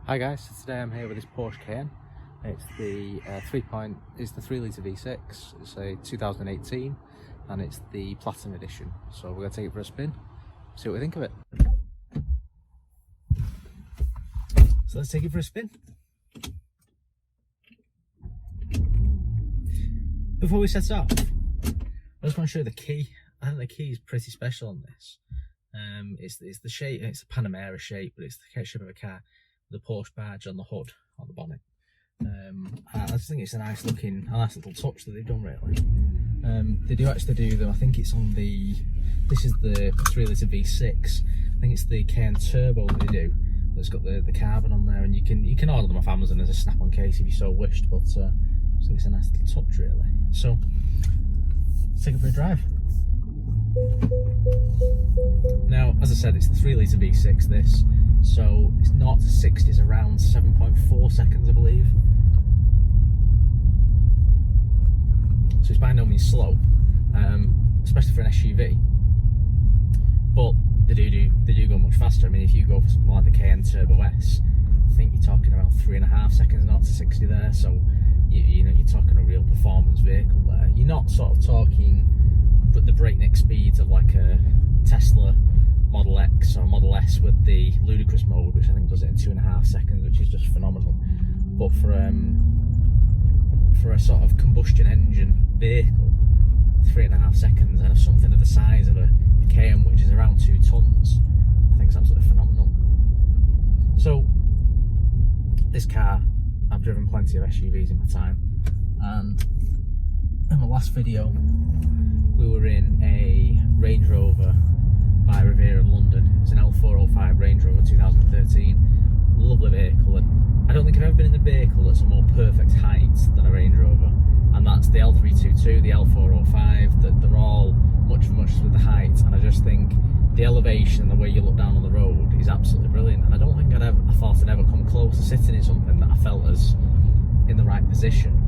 Hi guys, so today I'm here with this Porsche Cayenne. It's the 3 litre V6. It's a 2018 and it's the Platinum edition. So we're going to take it for a spin, see what we think of it. So let's take it for a spin. Before we set off, I just want to show you the key. I think the key is pretty special on this. It's the shape, it's a Panamera shape, but it's the shape of a car. The Porsche badge on the hood, on the bonnet. I just think it's a nice little touch that they've done really. They do actually do them, I think it's on the, this is the 3 litre V6, I think it's the Cayenne Turbo that they do, that's got the carbon on there, and you can order them off Amazon as a snap-on case if you so wished, but I think it's a nice little touch really. So, let's take it for a drive. Now, as I said, it's the 3 litre V6 this, so it's 0 to 60 is around 7.4 seconds I believe. So it's by no means slow, especially for an SUV. But they do go much faster. I mean, if you go for something like the Cayenne Turbo S, I think you're talking around 3.5 seconds 0 to 60 there. So you know, you're talking a real performance vehicle there. You're not sort of talking but the breakneck speeds of like a Tesla Model X or Model S with the ludicrous mode, which I think does it in 2.5 seconds, which is just phenomenal. But for a sort of combustion engine vehicle, 3.5 seconds, and something of the size of a Cayenne, which is around 2 tons, I think it's absolutely phenomenal. So this car, I've driven plenty of SUVs in my time, and in the last video we were in a Range Rover by Riviera of London. It's an L405 Range Rover 2013. Lovely vehicle, and I don't think I've ever been in a vehicle that's a more perfect height than a Range Rover, and that's the L322, the L405, that they're all much with the height, and I just think the elevation and the way you look down on the road is absolutely brilliant, and I don't think I thought I'd ever come close to sitting in something that I felt was in the right position.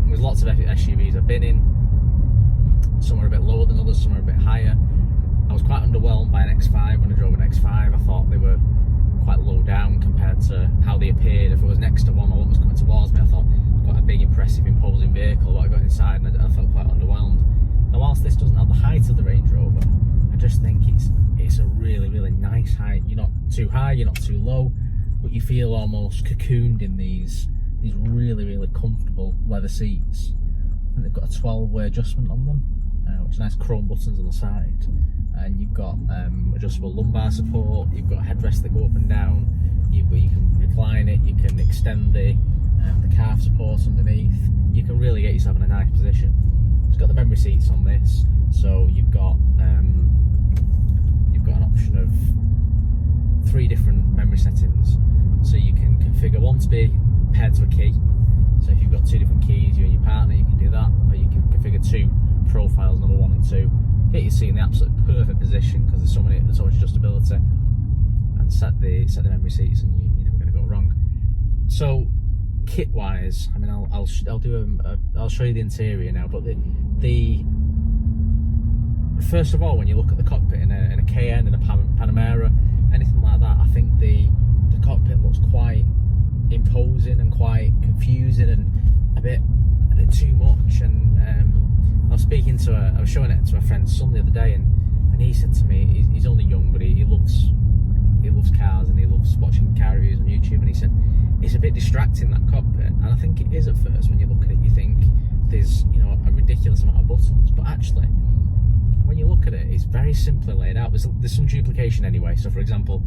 There's lots of SUVs I've been in. Some are a bit lower than others, some are a bit higher. I was quite underwhelmed by an X5 when I drove an X5. I thought they were quite low down compared to how they appeared. If I was next to one or one was coming towards me, I thought it was quite a big, impressive, imposing vehicle. But I got inside and I felt quite underwhelmed. Now, whilst this doesn't have the height of the Range Rover, I just think it's a really nice height. You're not too high, you're not too low, but you feel almost cocooned in these really comfortable leather seats. And they've got a 12-way adjustment on them, which are nice chrome buttons on the side, and you've got adjustable lumbar support, you've got headrests that go up and down, you can recline it, you can extend the calf support underneath. You can really get yourself in a nice position. It's got the memory seats on this, so you've got an option of 3 different memory settings, so you can configure one to be paired to a key. So if you've got 2 different keys, you and your partner, you can do that, or you can configure 2 profiles, number 1 and 2. Get your seat in the absolute perfect position because there's so much adjustability, and set the memory seats, and you're never going to go wrong. So kit wise, I mean, I'll show you the interior now, but the first of all, when you look at the cockpit in a Cayenne, in a Panamera, anything like that, I think the cockpit looks quite imposing and quite confusing and a bit too much. And I was showing it to a friend's son the other day, and he said to me, he's only young, but he loves cars and he loves watching car reviews on YouTube, and he said it's a bit distracting, that cockpit. And I think it is at first. When you look at it, you think there's, you know, a ridiculous amount of buttons, but actually when you look at it, it's very simply laid out. There's some duplication anyway. So for example,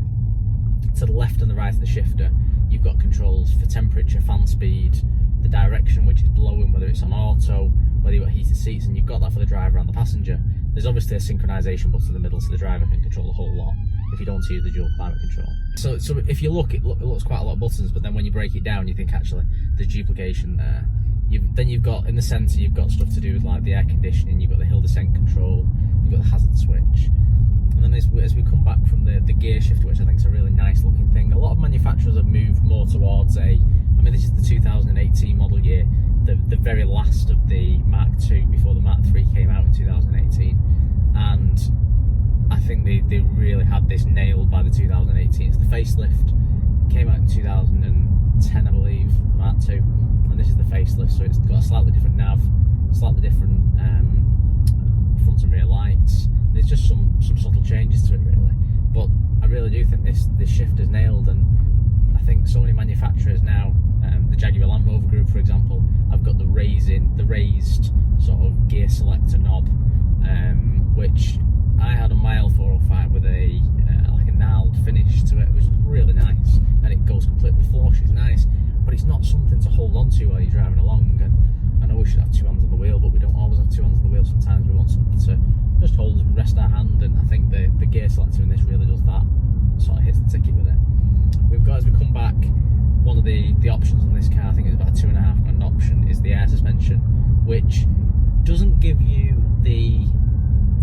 to the left and the right of the shifter, you've got controls for temperature, fan speed, the direction which is blowing, whether it's on auto, whether you've got heated seats, and you've got that for the driver and the passenger. There's obviously a synchronization button in the middle, so the driver can control a whole lot if you don't use the dual climate control. So if you look, it looks quite a lot of buttons, but then when you break it down, you think actually there's duplication there. Then you've got, in the centre, you've got stuff to do with like the air conditioning, you've got the hill descent control, you've got the hazard switch. And then as we come back from the gear shifter, which I think is a really nice looking thing, a lot of manufacturers have moved more towards I mean, this is the 2018 model year, the very last of the Mark II before the Mark III came out in 2018, and I think they really had this nailed by the 2018. It's the facelift came out in 2010, I believe, the Mark II, and this is the facelift, so it's got a slightly different nav, slightly different front and rear lights. There's just some subtle changes to it, really. But I really do think this shift is nailed, and I think so many manufacturers now, the Jaguar Land Rover group, for example, I've got the raised sort of gear selector knob, which I had on my L405 with a like a gnarled finish to it. It was really nice, and it goes completely flush. It's nice, but it's not something to hold on to while you're driving along. And I know we should have two hands on the wheel, but we don't always have two hands on the wheel. Sometimes we want something to just hold and rest our hand, and I think the gear selector in this really does that. Sort of hits the ticket with it. We've got, as we come back, one of the options on this car, I think it's about a £2,500 option, is the air suspension, which doesn't give you the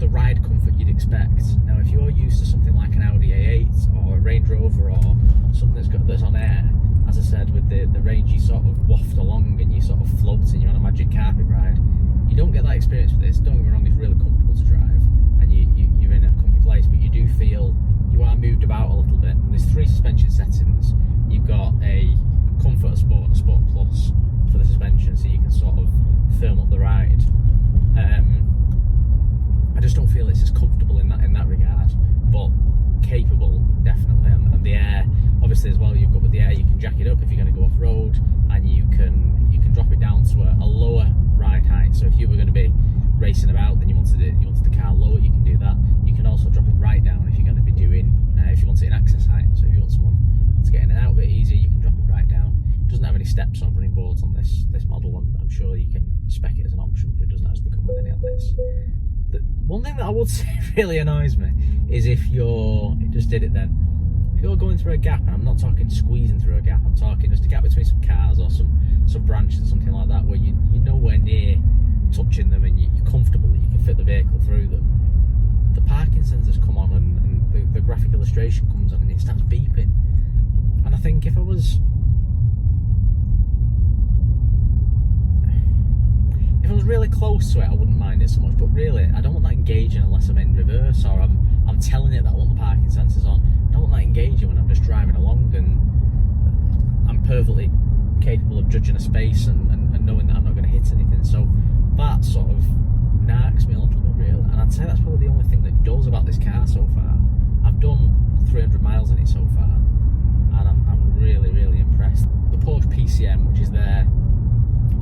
ride comfort you'd expect. Now, if you're used to something like an Audi A8 or a Range Rover or something that's on air, as I said, with the range, you sort of waft along and you sort of float and you're on a magic carpet ride. You don't get that experience with this. Don't get me wrong, it's really comfortable to drive and you're in a comfy place, but you do feel you are moved about a little bit. And there's 3 suspension settings. You've got a Comfort, a Sport, and a Sport Plus for the suspension, so you can sort of firm up the ride. I just don't feel it's as comfortable in that regard, but capable, definitely. And the air, obviously, as well, you've got with the air, you can jack it up if you're going to go off road, and you can drop it down to a lower ride height. So if you were going to be racing about, then you wanted the car lower, you can do that. You can also drop it right down if you're going to be doing, if you want it in access height. So if you want someone to get in and out a bit easier, you can drop it right down. It doesn't have any steps or running boards on this model, and I'm sure you can spec it as an option, but it doesn't actually come with any on this. The one thing that I would say really annoys me is if it just did it then. If you're going through a gap, and I'm not talking squeezing through a gap, I'm talking just a gap between some cars or some branches or something like that, where you're nowhere near touching them and you're comfortable that you can fit the vehicle through them. The parking sensors come on and the graphic illustration comes on and it starts beeping. And I think if I was really close to it, I wouldn't mind it so much, but really I don't want that engaging unless I'm in reverse or I'm telling it that I want the parking sensors on. I don't want that engaging when I'm just driving along and I'm perfectly capable of judging a space and knowing that I'm not going to hit anything. So that sort of narks me a little bit, really. And I'd say that's probably the only thing that does about this car so far. I've done 300 miles in it so far, and I'm really, really impressed. The Porsche PCM, which is their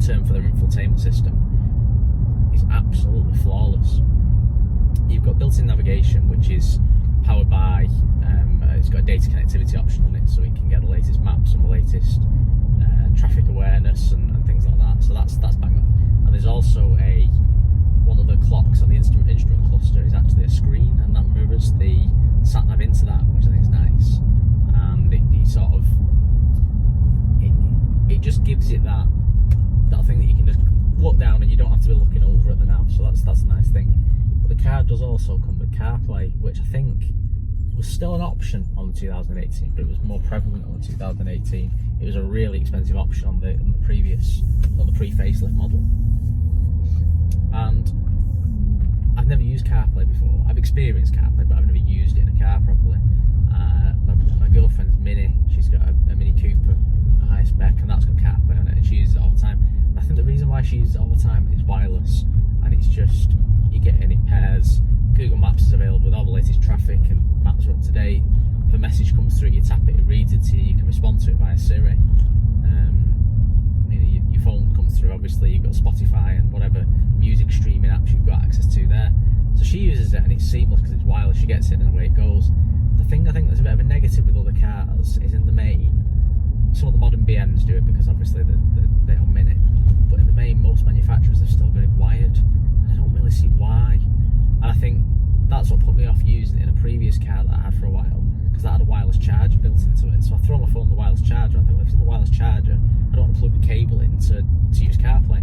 term for their infotainment system, is absolutely flawless. You've got built-in navigation, which is powered by, it's got a data connectivity option on it, so it can get the latest maps and the latest traffic awareness and things like that. So that's bang on. And there's also one of the clocks on the instrument cluster is actually a screen, and that mirrors the sat nav into that, which I think is nice. And it just gives it that thing that you can just look down and you don't have to be looking over at the nav. So that's a nice thing. But the car does also come with CarPlay, which I think was still an option on the 2018, but it was more prevalent on the 2018. It was a really expensive option on the pre-facelift model. And I've never used CarPlay before. I've experienced CarPlay, but I've never used it in a car properly. My girlfriend's Mini, she's got a Mini Cooper, a high spec, and that's got CarPlay on it, and she uses it all the time. And I think the reason why she uses it all the time is it's wireless, and it's just, you get in, it pairs. Google Maps is available with all the latest traffic, and maps are up to date. If a message comes through, you tap it, it reads it to you, you can respond to it via Siri. Your phone comes through, obviously you've got Spotify and whatever music streaming apps you've got access to there. So she uses it and it's seamless because it's wireless, she gets in and away it goes. The thing I think that's a bit of a negative with other cars is in the main, some of the modern BMs do it because obviously they are Mini, but in the main most manufacturers have still got it wired, and I don't really see why. And I think that's what put me off using it in a previous car that I had for a while, because that had a wireless charger built into it. So I throw my phone in the wireless charger, I think, well, if it's in the wireless charger, I don't want to plug the cable in to use CarPlay.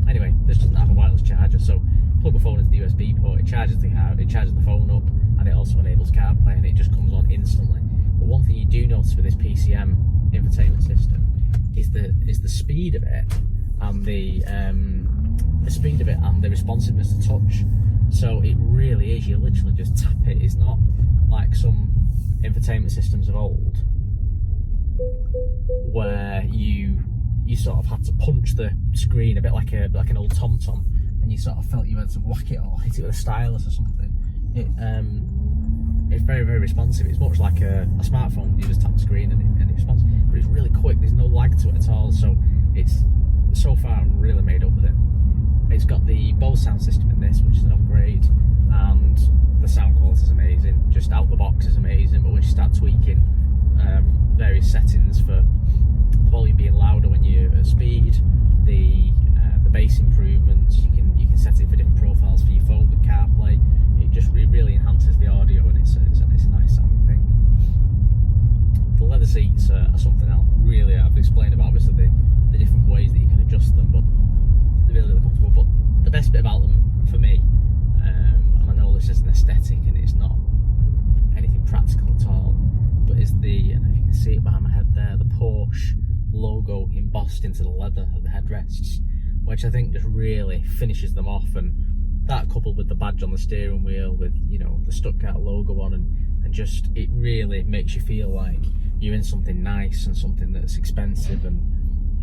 Anyway, this doesn't have a wireless charger, so plug the phone into the USB port, it charges the car, it charges the phone up, and it also enables CarPlay, and it just comes on instantly. But one thing you do notice with this PCM infotainment system is the speed of it and the responsiveness to touch. So it really is, you literally just tap it. It's not like some infotainment systems of old you sort of had to punch the screen a bit like an old TomTom, and you sort of felt you had to whack it or hit it with a stylus or something. It's very, very responsive. It's much like a smartphone. You just tap the screen and it responds, but it's really quick. There's no lag to it at all, so it's so far I'm really made up with it. It's got the Bose sound system in this, which is an upgrade, and the sound quality is amazing. Just out the box is amazing, but when you start tweaking various settings for the volume being louder when you're at speed, the bass improvements, you can set it for different profiles for your phone with CarPlay. It really enhances the audio, and it's a nice sounding thing. The leather seats are something else. Really, I've explained about obviously the different ways that you can adjust them, but they're really, really comfortable. But the best bit about them for me, and I know this is an aesthetic and it's not anything practical at all, but is I don't know if you can see it behind my head there, the Porsche logo embossed into the leather of the headrests, which I think just really finishes them off. And that coupled with the badge on the steering wheel with, you know, the Stuttgart logo on, and just, it really makes you feel like you're in something nice and something that's expensive and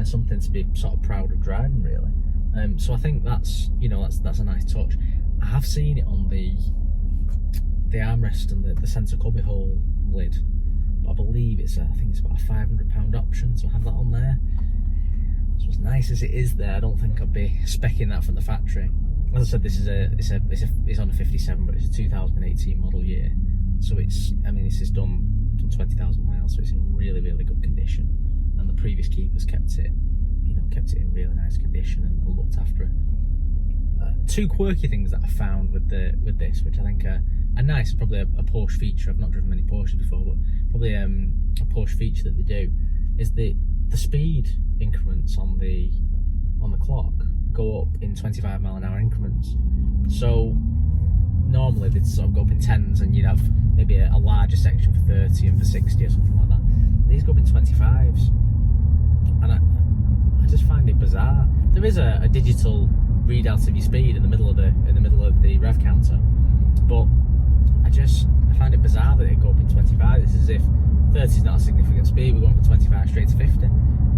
something to be sort of proud of driving, really. So I think that's, you know, that's a nice touch. I have seen it on the armrest and the centre cubbyhole lid, but I believe I think it's about a £500 option to have that on there. So as nice as it is there, I don't think I'd be speccing that from the factory. As I said, this is it's on a 57, but it's a 2018 model year. So this is done 20,000 miles, so it's in really, really good condition. And the previous keepers kept it in really nice condition and looked after it. Two quirky things that I found with this, which I think are nice, probably a Porsche feature. I've not driven many Porsches before, but probably a Porsche feature that they do is the speed increments on the clock go up in 25 mile an hour increments. So normally they'd sort of go up in 10s, and you'd have maybe a larger section for 30 and for 60 or something like that. These go up in 25s, and I just find it bizarre. There is a digital readout of your speed in the middle of the rev counter, but I find it bizarre that it go up in 25. It's as if 30 is not a significant speed. We're going from 25 straight to 50,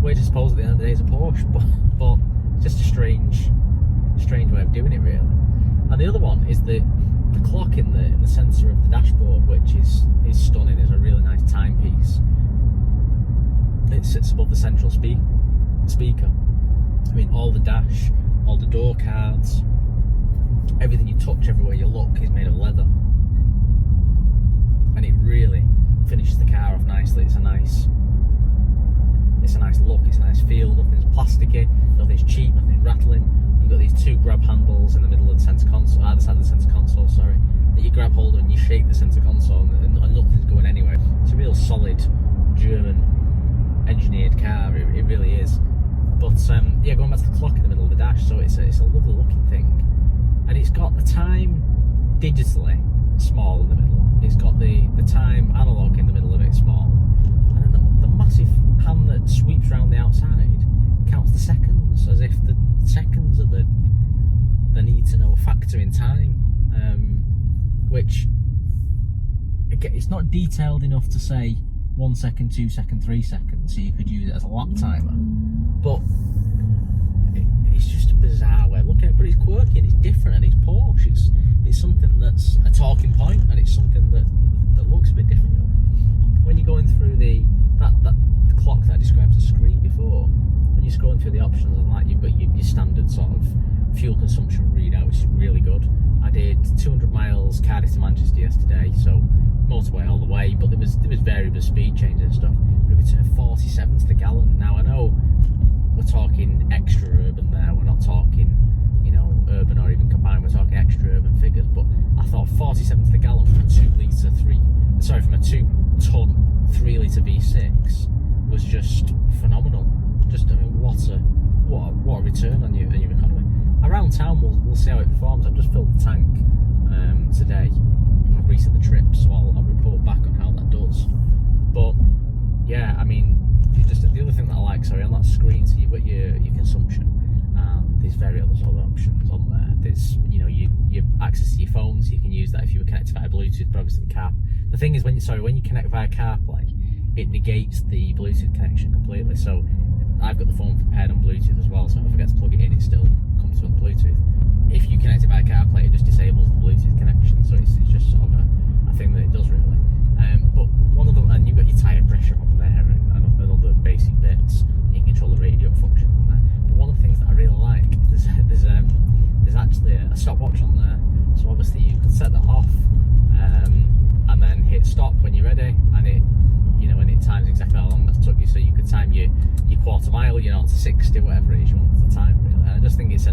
which I suppose at the end of the day is a Porsche, but just a strange way of doing it, really. And the other one is the clock in the centre of the dashboard, which is stunning. It's a really nice timepiece. It sits above the central speaker. I mean, all the dash, all the door cards, everything you touch, everywhere you look, is made of leather, and it really finishes the car off nicely. It's a nice look, it's a nice feel. Nothing's plasticky, nothing's cheap, nothing's rattling. You've got these two grab handles in the middle of the centre console, either side of the centre console, that you grab hold of and you shake the centre console, and nothing's going anywhere. It's a real solid German engineered car, it really is. But yeah, going back to the clock in the middle of the dash, so it's a lovely looking thing, and it's got the time digitally small in the middle. It's got the time analog in the middle of it small, and then the massive hand that sweeps around the outside counts the seconds, as if the seconds are the need to know factor in time, which again, it's not detailed enough to say 1 second, 2 seconds, 3 seconds, so you could use it as a lap timer, but it's just a bizarre way of looking at it. But it's quirky and it's different and it's Porsche. It's something that's a talking point, and it's something that looks a bit different. When you're going through the clock that I described as a screen before, when you're scrolling through the options and that, you've got your standard sort of fuel consumption readout, which is really good. I did 200 miles Cardiff to Manchester yesterday, so motorway all the way, but there was variable speed changes and stuff. But we turned 47 to the gallon. Now I know we're talking extra urban there, we're not talking, you know, urban or even combined, we're talking extra urban figures, but I thought 47 to the gallon from a 2-ton 3 litre V6 was just phenomenal. Just, I mean, what a return on your economy. Around town we'll see how it performs. I've just filled the tank today. I've reset the trip, so I'll report back on how that does. But yeah, I mean, just the other thing that I like, on that screen, so you've got your consumption, and there's various other options on there. There's, you know, your access to your phone, so you can use that if you were connected via Bluetooth. But obviously the thing is, when you connect via CarPlay, it negates the Bluetooth connection completely. So I've got the phone prepared Bluetooth as well, so if I forget to plug it in, it still comes with Bluetooth. If you connect it by CarPlay, it just disables the Bluetooth connection, so it's just sort of a thing that it does really. But one of them, and you've got your tyre pressure on there and other basic bits. You can control the radio function on there. But one of the things that I really like, there's actually a stopwatch on there. So obviously you could set that off and then hit stop when you're ready, and it times exactly how long that took you. So you could time your quarter mile, 0 to 60, whatever it is you want to time really. And I just think it's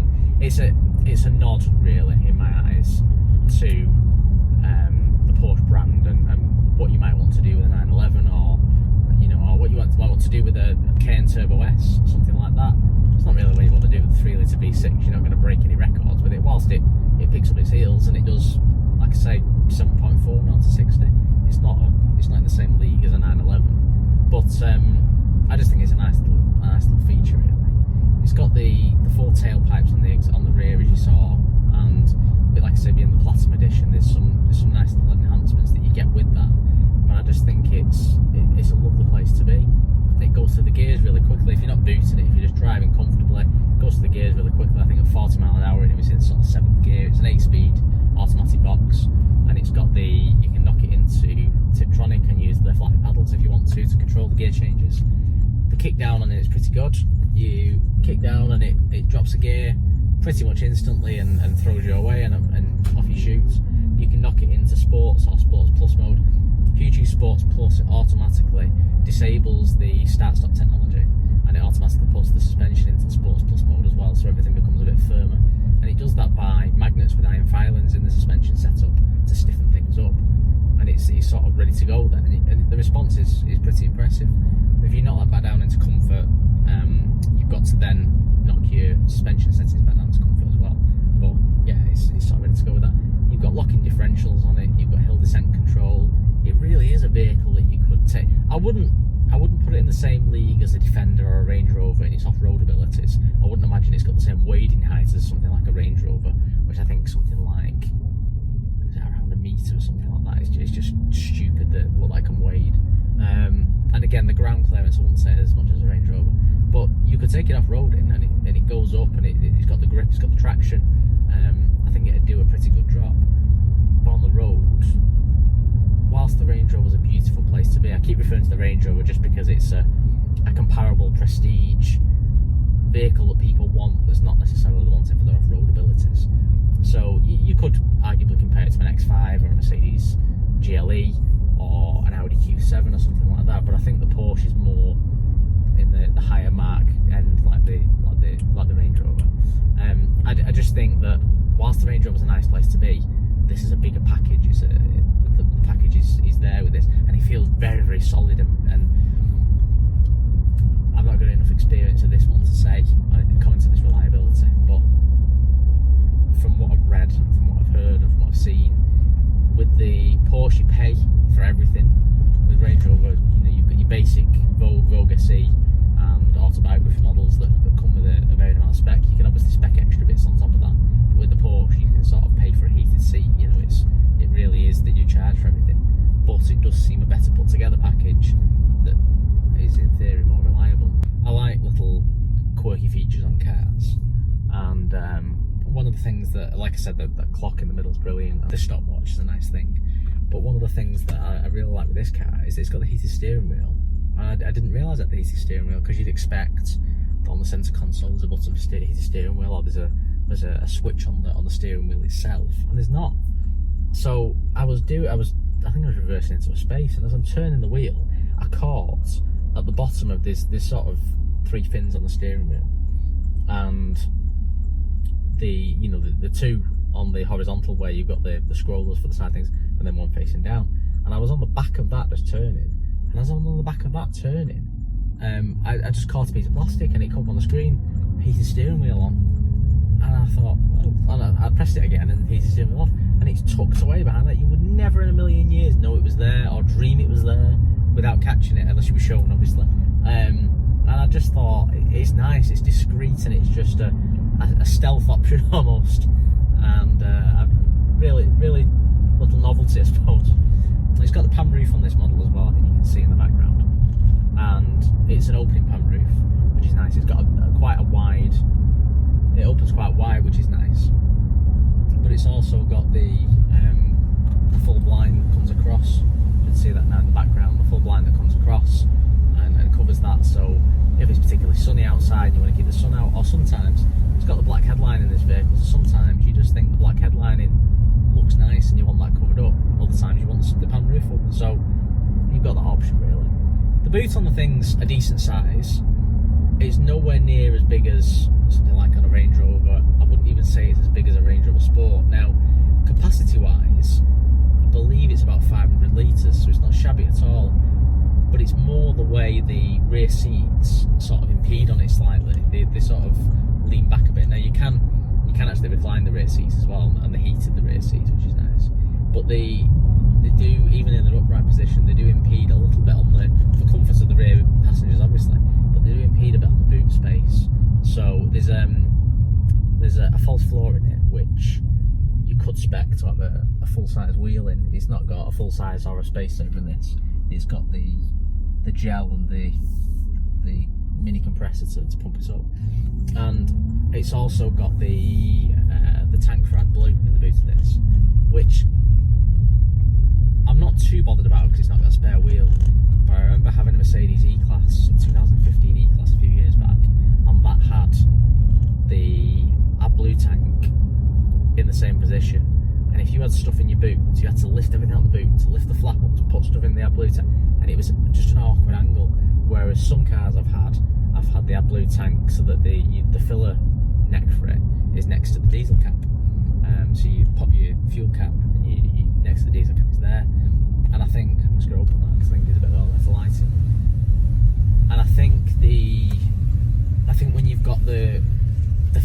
a nod really in my eyes to the Porsche brand and what you might want to do with a 911, or what you might want to do with a Cayenne Turbo S, something like that. It's not really what you want to do with a 3-litre V6. You're not going to break any records with it, whilst it picks up its heels and it does, like I say, 7.4 0 to 60. It's not in the same league as a 911, but I just think it's a nice little feature really. It's got the 4 tailpipes on the rear, as you saw, and a bit like I said, being the Platinum Edition, there's some nice little enhancements that you get with that. But I just think it's a lovely place to be. It goes through the gears really quickly. If you're not booting it, if you're just driving comfortably, it goes through the gears really quickly. I think at 40 mile an hour it was in sort of 7th gear. It's an 8-speed automatic box, and it's got you can knock it into Tiptronic and use the flappy paddles if you want to control the gear changes. The kick down on it is pretty good. You kick down and it drops a gear pretty much instantly and throws you away and off you shoot. You can knock it into Sports or Sports Plus mode. If you choose Sports Plus, it automatically disables the start-stop technology, and it automatically puts the suspension into the Sports Plus mode as well, so everything becomes a bit firmer. And it does that by magnets with iron filings in the suspension setup to stiffen things up, and it's sort of ready to go then. And the response is pretty impressive. If you knock that back down into comfort, you've got to then knock your suspension settings back down to comfort as well. But yeah, it's sort of ready to go with that. You've got locking differentials on it. You've got hill descent control. It really is a vehicle that you could take. I wouldn't put it in the same league as a Defender or a Range Rover in its off-road abilities. I wouldn't imagine it's got the same wading height as something like a Range Rover, which I think something like, is it around a metre or something like that? It's just stupid that what that can wade. And again, the ground clearance I wouldn't say as much as a Range Rover, but you could take it off-roading and it goes up, and it's got the grip, it's got the traction. I think it'd do a pretty good job. But on the road, whilst the Range Rover is a beautiful place to be, I keep referring to the Range Rover just because it's a comparable prestige vehicle that people want that's not necessarily wanting for their off-road abilities. So you could arguably compare it to an X5 or a Mercedes GLE or an Audi Q7 or something like that, but I think the Porsche is more in the higher mark end, like the Range Rover. I just think that whilst the Range Rover is a nice place to be, this is a bigger package. The package is there with this, and it feels very, very solid, and I've not got enough experience of this one to say comment on its reliability, but from what I've read, from what I've heard, and from what I've seen, with the Porsche you pay for everything. With Range Rover, you've got your basic Vogue SE and autobiography models that come with a varied amount of spec. You can obviously spec extra bits on top of that, but with the Porsche you can sort of pay for a heated seat. It really is, they do charge for everything, but it does seem a better put together package that is in theory more reliable. I like little quirky features on cars, and one of the things that, like I said, the clock in the middle is brilliant. The stopwatch is a nice thing, but one of the things that I really like with this car is that it's got the heated steering wheel. I didn't realise that the heated steering wheel, because you'd expect that on the centre console there's a button for heated steering wheel, or there's a switch on the steering wheel itself, and there's not. So I think I was reversing into a space, and as I'm turning the wheel, I caught at the bottom of this sort of 3 fins on the steering wheel, and the two on the horizontal where you've got the scrollers for the side things, and then one facing down. And I was on the back of that just turning, and as I was on the back of that turning, I just caught a piece of plastic, and it come up on the screen, heated steering wheel on, and I thought, oh, and I pressed it again, and heated steering wheel off, and it's tucked away behind that. You would never in a million years know it was there or dream it was there without catching it, unless you were shown, obviously. And I just thought, it's nice, it's discreet, and it's just a stealth option almost, and a really little novelty, I suppose. It's got the pan roof on this model as well, I think you can see in the background, and it's an opening pan roof, which which is nice. It's got quite a wide, it opens quite wide, which is nice. But it's also got the full blind that comes across. You can see that now in the background, the full blind that comes across and covers that. So if it's particularly sunny outside and you want to keep the sun out, or sometimes it's got the black headline in this vehicle, so sometimes you just think the black headlining looks nice and you want that covered up. Other times you want the pan roof open, so you've got that option really. The boot on the thing's a decent size. It's nowhere near as big as something like on a Range Rover. I wouldn't even say it's as big as a Range Rover Sport. Now, capacity wise, I believe it's about 500 litres, so it's not shabby at all. But it's more the way the rear seats sort of impede on it slightly. They sort of lean back a bit. Now you can actually recline the rear seats as well, and the heated the rear seats, which is nice. But they do, even in their upright position, they do impede a little bit on for comfort of the rear passengers, obviously. But they do impede a bit on the boot space. So there's a false floor in it, which you could spec to have a full-size wheel in. It's not got a full-size or a space saver in this. It's got the gel and the mini compressor to pump it up, and it's also got the tank for AdBlue in the boot of this, which I'm not too bothered about because it's not got a spare wheel. But I remember having a Mercedes E-Class, 2015 E-Class a few years back, and that had the AdBlue tank in the same position. And if you had stuff in your boot, you had to lift everything out of the boot, to lift the flap up, to put stuff in the AdBlue tank, and it was just an awkward angle. Whereas some cars I've had the AdBlue tank so that the filler neck for it is next to the diesel cap. So you pop your fuel cap and you next to the diesel cap is there. And I think I'm just going to open that because I think there's a bit of less lighting. And I think when you've got the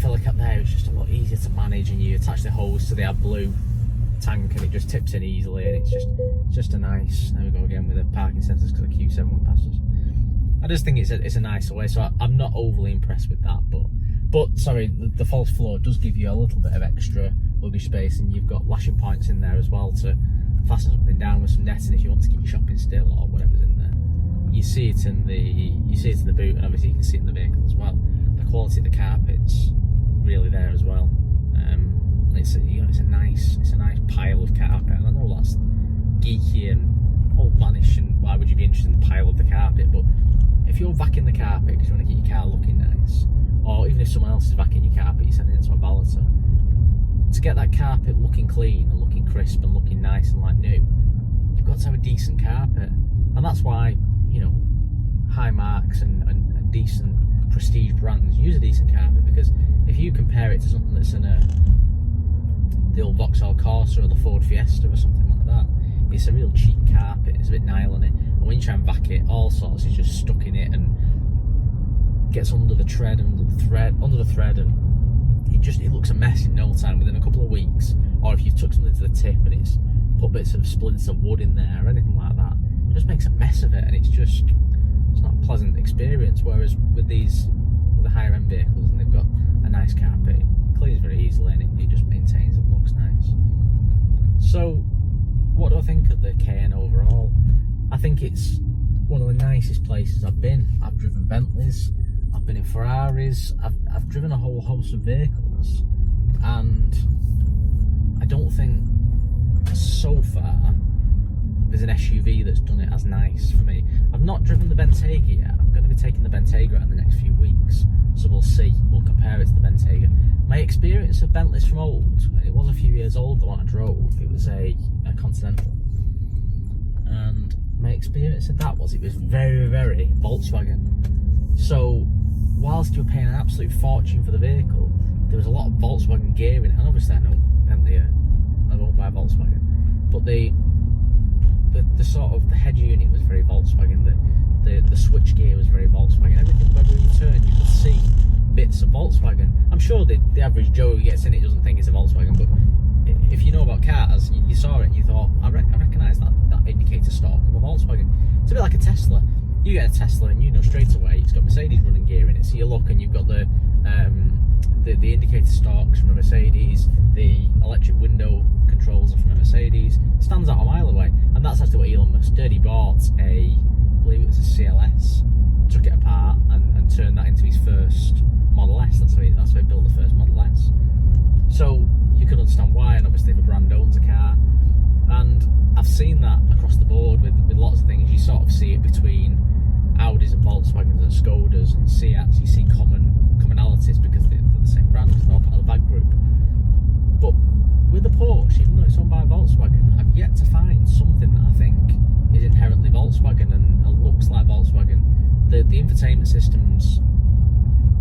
filler cap there, it's just a lot easier to manage, and you attach the hose to the AdBlue tank and it just tips in easily, and it's just a nice. There we go again with the parking sensors because the Q7 went past us. I just think it's a nicer way, so I'm not overly impressed with that. But sorry, the false floor does give you a little bit of extra luggage space, and you've got lashing points in there as well to fasten something down with some netting if you want to keep your shopping still or whatever's in there. You see it in the boot, and obviously you can see it in the vehicle as well. The quality of the carpet's really there as well. It's a nice pile of carpet, and I know that's geeky and old manish, and why would you be interested in the pile of the carpet? But if you're vacuuming the carpet because you want to keep your car looking nice, or even if someone else is vacuuming your carpet, you're sending it to a valeter, to get that carpet looking clean and looking crisp and looking nice and like new, you've got to have a decent carpet. And that's why, high marks and decent prestige brands use a decent carpet, because if you compare it to something that's in the old Vauxhall Corsa or the Ford Fiesta or something like that, it's a real cheap carpet. It's a bit nylon-y, and when you try and vac it, all sorts is just stuck in it and gets under the thread, and it looks a mess in no time. Within a couple of weeks, or if you've took something to the tip and it's put bits of splints of wood in there or anything like that, it just makes a mess of it, and it's not a pleasant experience. Whereas with the higher end vehicles, and they've got a nice carpet, it cleans very easily, and it just maintains and looks nice. So what do I think of the Cayenne overall? I think it's one of the nicest places I've been. I've driven Bentleys, I've been in Ferraris, I've driven a whole host of vehicles, and I don't think so far there's an SUV that's done it as nice for me. I've not driven the Bentayga yet. I'm going to be taking the Bentayga out in the next few weeks, so we'll see. We'll compare it to the Bentayga. My experience of Bentleys from old, and it was a few years old, the one I drove, it was a Continental. And my experience of that was it was very, very Volkswagen. So whilst you were paying an absolute fortune for the vehicle, there was a lot of Volkswagen gear in it. And obviously I know Bentley, I won't buy Volkswagen, but the sort of the head unit was very Volkswagen. The switch gear was very Volkswagen. Everything, wherever you turn, you could see bits of Volkswagen. I'm sure the average Joe who gets in it doesn't think it's a Volkswagen, but if you know about cars, you saw it and you thought, I recognise that indicator stalk of a Volkswagen. It's a bit like a Tesla. You get a Tesla and you know straight away it's got Mercedes running gear in it. So you look and you've got the indicator stalks from a Mercedes, the electric window controls are from a Mercedes. It stands out a mile away, and that's actually what Elon Musk did. He bought I believe it was a CLS, took it apart and turned that into his seen that across the board with lots of things. You sort of see it between Audis and Volkswagens and Skodas and Seats. You see commonalities because they're the same brand, they're all part of the VAG group. But with the Porsche, even though it's owned by Volkswagen, I've yet to find something that I think is inherently Volkswagen and looks like Volkswagen. The infotainment system's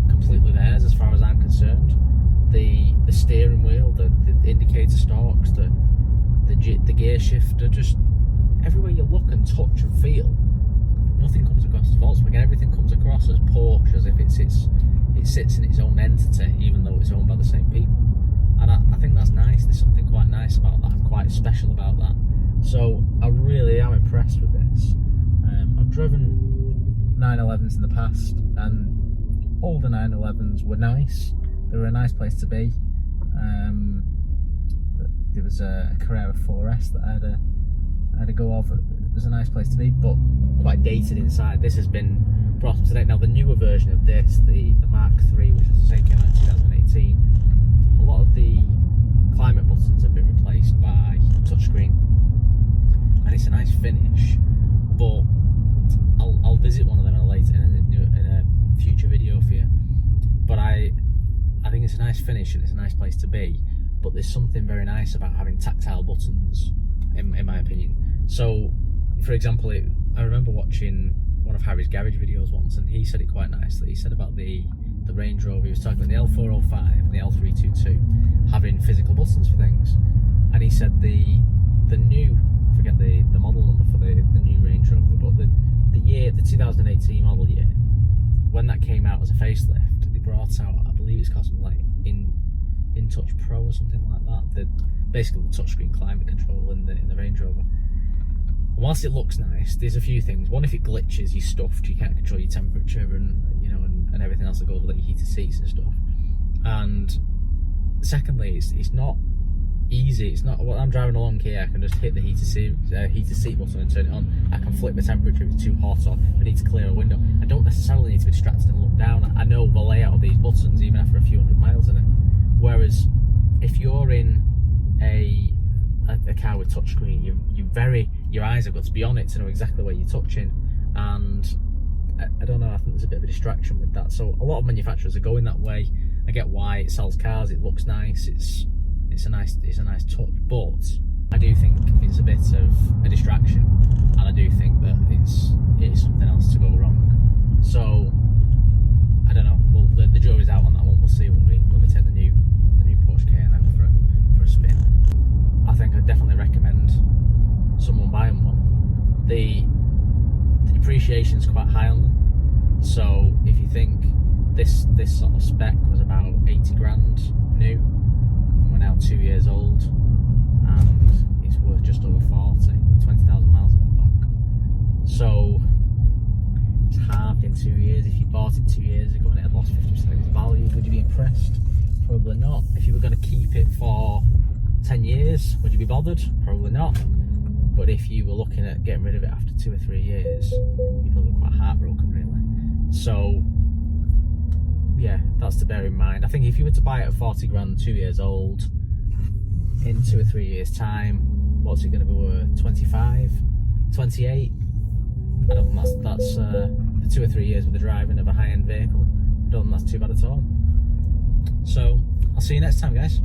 completely theirs as far as I'm concerned. The steering wheel, the indicator stalks, the gear shifter, just everywhere you look and touch and feel, nothing comes across as Volkswagen. Everything comes across as Porsche, as if it sits in its own entity, even though it's owned by the same people. And I think that's nice. There's something quite nice about that, quite special about that. So I really am impressed with this. I've driven 911s in the past, and older 911s were nice. They were a nice place to be. There was a Carrera 4S that I had a go of. It was a nice place to be, but quite dated inside. This has been brought up to date. Now the newer version of this, the Mark III, which as I say came out in 2018, a lot of the climate buttons have been replaced by touchscreen, and it's a nice finish. But I'll visit one of them in a future video for you. But I think it's a nice finish and it's a nice place to be. But there's something very nice about having tactile buttons, in my opinion. So, for example, I remember watching one of Harry's garage videos once, and he said it quite nicely. He said about the Range Rover, he was talking about the L405 and the L322 having physical buttons for things, and he said the new, I forget the model number for the new Range Rover, but the 2018 model year, when that came out as a facelift, they brought out, I believe it's called something like InTouch Pro or something like that. Basically the touchscreen climate control in the Range Rover. And whilst it looks nice, there's a few things. One, if it glitches, you're stuffed. You can't control your temperature and and everything else that goes with it, your heated seats and stuff. And secondly, it's not easy. It's not. When I'm driving along here, I can just hit the heated seat button and turn it on. I can flip the temperature if it's too hot, or if I need to clear a window. I don't necessarily need to be distracted and look down. I know the layout of these buttons even after a few hundred miles in it. Whereas if you're in a car with touchscreen, your eyes have got to be on it to know exactly where you're touching, and I don't know, I think there's a bit of a distraction with that. So a lot of manufacturers are going that way. I get why. It sells cars, it looks nice, it's a nice touch, but I do think it's a bit of a distraction, and I do think that it is something else to go wrong. So I don't know. Well, the jury's out on that one. We'll see when we take the new Porsche Cayenne out for a spin. I think I'd definitely recommend someone buying one. The depreciation's quite high on them. So if you think this sort of spec was about 80 grand new, and we're now 2 years old, and it's worth just over 20,000 miles on the clock. So it's halved in 2 years. If you bought it 2 years ago and it had lost 50% of its value, would you be impressed? Probably not. If you were going to keep it for 10 years, would you be bothered? Probably not. But if you were looking at getting rid of it after 2 or 3 years, you'd probably be quite heartbroken, really. So yeah, that's to bear in mind. I think if you were to buy it at 40 grand, 2 years old, in 2 or 3 years time, what's it going to be worth? 25, 28? I don't think that's for 2 or 3 years with the driving of a high-end vehicle. I don't think that's too bad at all. So I'll see you next time, guys.